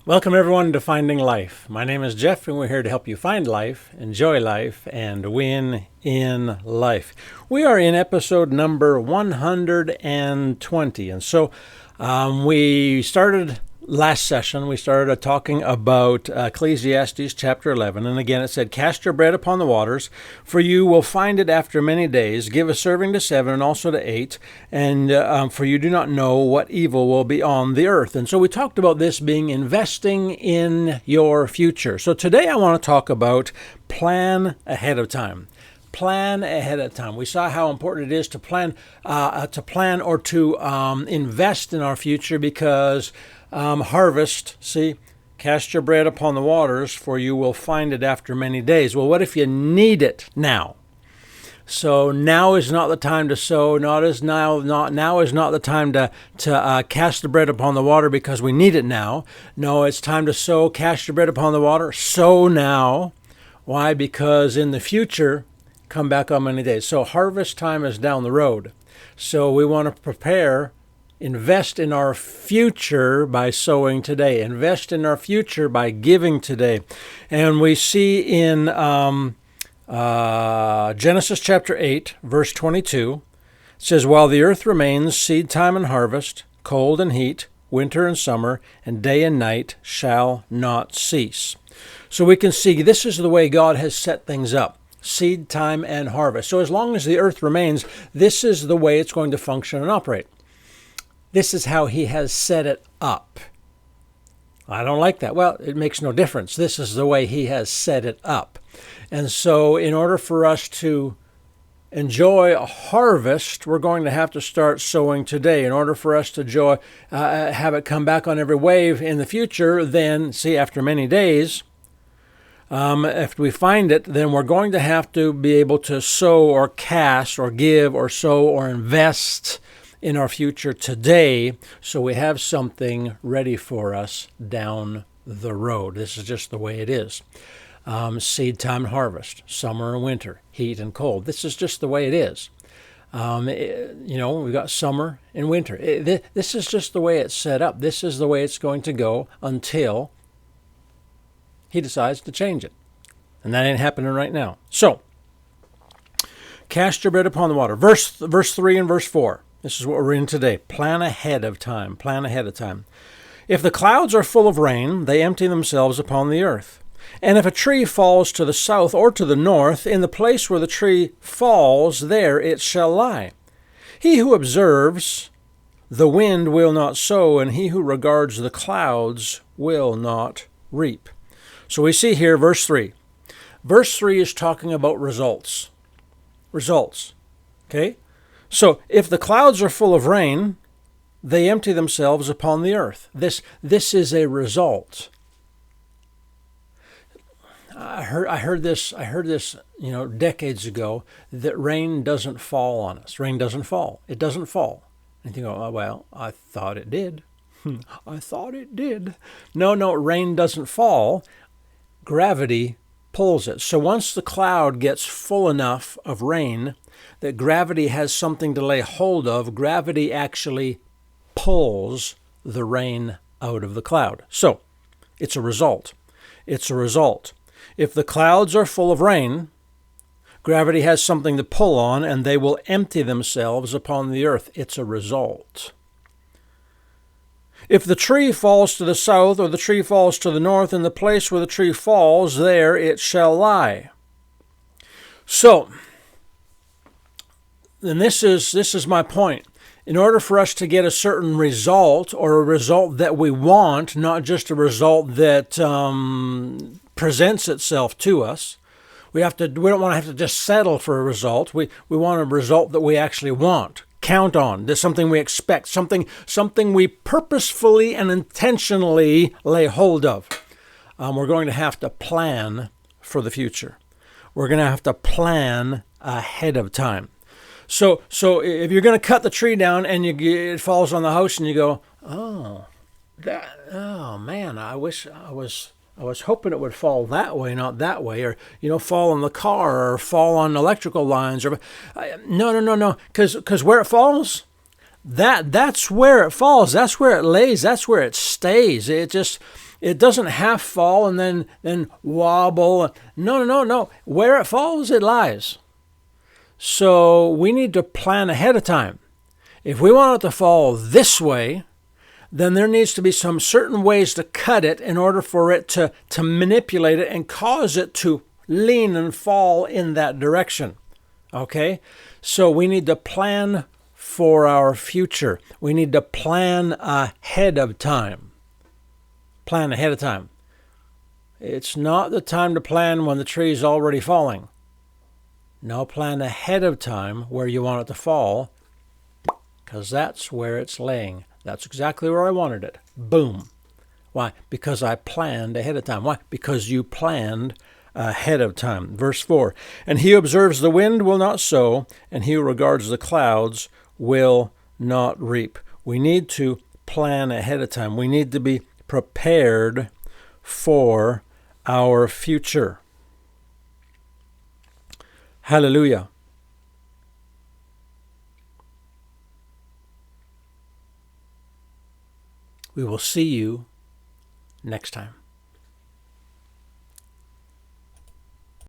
Welcome everyone to Finding Life. My name is Jeff and we're here to help you find life, enjoy life, and win in life. We are in episode number 120. And so we started last session, we started talking about Ecclesiastes chapter 11. And again, it said, "Cast your bread upon the waters, for you will find it after many days. Give a serving to 7 and also to 8, and for you do not know what evil will be on the earth." And so we talked about this being investing in your future. So today I want to talk about plan ahead of time. Plan ahead of time. We saw how important it is to plan or to invest in our future because harvest, see, cast your bread upon the waters, for you will find it after many days. Well, what if you need it now? So now is not the time to sow. Now is not the time to cast the bread upon the water because we need it now. No, it's time to sow. Cast your bread upon the water. Sow now. Why? Because in the future, come back on many days. So harvest time is down the road. So we want to prepare. Invest in our future by sowing today. Invest in our future by giving today. And we see in Genesis chapter 8, verse 22, it says, "While the earth remains, seed time and harvest, cold and heat, winter and summer, and day and night shall not cease." So we can see this is the way God has set things up. Seed time and harvest. So as long as the earth remains, this is the way it's going to function and operate. This is how he has set it up. I don't like that. Well, it makes no difference. This is the way he has set it up. And so in order for us to enjoy a harvest, we're going to have to start sowing today. In order for us to have it come back on every wave in the future, then, see, after many days, if we find it, then we're going to have to be able to sow or cast or give or sow or invest in our future today, so we have something ready for us down the road. This is just the way it is. Seed time, harvest, summer and winter, heat and cold. This is just the way it is. We've got summer and winter. This is just the way it's set up. This is the way it's going to go until he decides to change it. And that ain't happening right now. So, cast your bread upon the water. Verse 3 and verse 4. This is what we're in today. Plan ahead of time. Plan ahead of time. "If the clouds are full of rain, they empty themselves upon the earth. And if a tree falls to the south or to the north, in the place where the tree falls, there it shall lie. He who observes the wind will not sow, and he who regards the clouds will not reap." So we see here verse 3. Verse 3 is talking about results. Results. Okay? So if the clouds are full of rain, they empty themselves upon the earth. This is a result. I heard this, decades ago, that rain doesn't fall on us. Rain doesn't fall. It doesn't fall. And you go, "Oh, well, I thought it did." I thought it did. No, rain doesn't fall. Gravity pulls it. So once the cloud gets full enough of rain that gravity has something to lay hold of, gravity actually pulls the rain out of the cloud. So it's a result. It's a result. If the clouds are full of rain, gravity has something to pull on, and they will empty themselves upon the earth. It's a result. If the tree falls to the south or the tree falls to the north, in the place where the tree falls, there it shall lie. So, and this is my point. In order for us to get a certain result, or a result that we want, not just a result that presents itself to us, we don't want to have to just settle for a result. We want a result that we actually want. Count on. There's something we expect, something we purposefully and intentionally lay hold of. We're going to have to plan for the future. We're going to have to plan ahead of time. So if you're going to cut the tree down and it falls on the house and you go, oh man, I wish I was hoping it would fall that way, not that way, or fall on the car or fall on electrical lines, or no, because where it falls, that's where it falls. That's where it lays. That's where it stays. It doesn't half fall and then wobble. No. Where it falls, it lies. So we need to plan ahead of time. If we want it to fall this way, then there needs to be some certain ways to cut it in order for it to manipulate it and cause it to lean and fall in that direction. Okay? So we need to plan for our future. We need to plan ahead of time. Plan ahead of time. It's not the time to plan when the tree is already falling. No, plan ahead of time where you want it to fall, because that's where it's laying. That's exactly where I wanted it. Boom. Why? Because I planned ahead of time. Why? Because you planned ahead of time. Verse 4, and he who observes the wind will not sow, and he who regards the clouds will not reap. We need to plan ahead of time. We need to be prepared for our future. Hallelujah. We will see you next time.